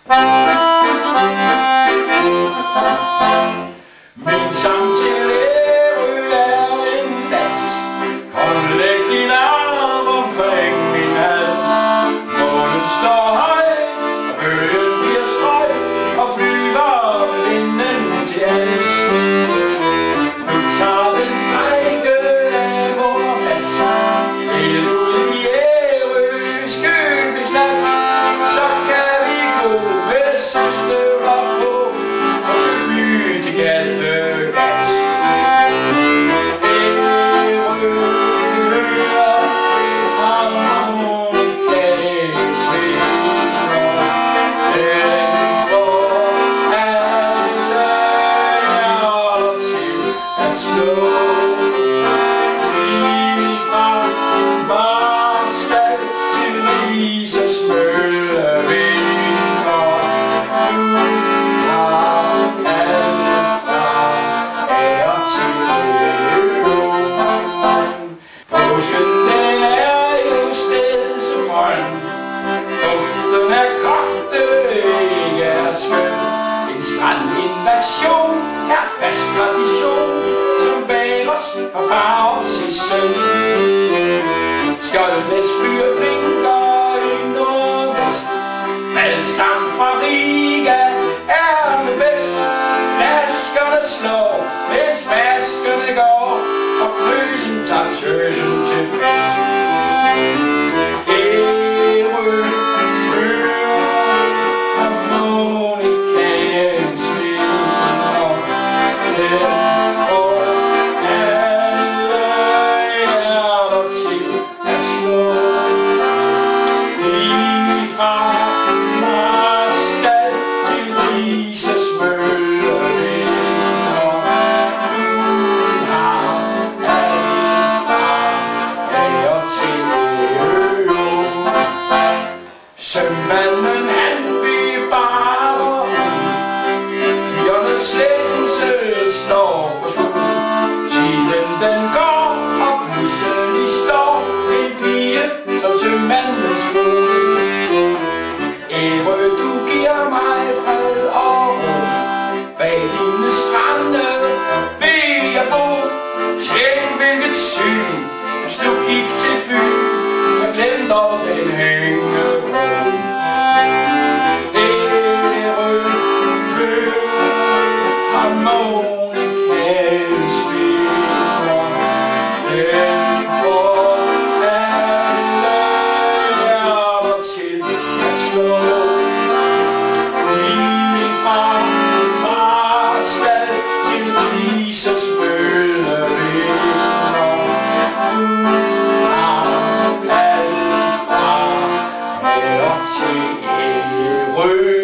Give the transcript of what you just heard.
Min sang til Ærø er en dans. Kom, læg din arm omkring min hals. Månen står højt, og bølgen bliver strøg, og flyver vinden til als. Nu tager den frække nabo fat, helt ud i Ærøs købesnat. Så kan vi gå med søstøvler på, og til byen til Kattegat. Ærø hører harmonikaen svinger, den får alle hjerter til at slå. Lige fra Marstal til Rises møllevinger, du har alt fra Ager til Ærø. Påsken den er jo stedsegrøn, duften af kogte æg er skøn. En strandinvasion er fast tradition, som bag os fra far til søn. Skjoldenes fyr blinker i nordvest, balsam fra Riga er det bedst. Flaskerne slår, mens maskerne går, og bøsen tager tøsen til fest. Ærø hører harmonikaen svinger, den får alle hjerter til at slå. Lige fra Marstal til Rises møllevinger, du har alt fra Ager til Ærø. Sømanden han vil bare ud, byernes længsel står for skud. Tiden den går, og pludselig står en pige som sømandens brud. Ærø, du giver mig fred og ro, bag dine strande vil jeg bo. Tænk hvilket syn, hvis du gik til Fyn, så glem dog den hængebro. Ærø hører harmonikaen svinger, den får alle hjerter til at slå. Lige fra Marstal til Rises møllevinger, du har alt fra Ager til Ærø.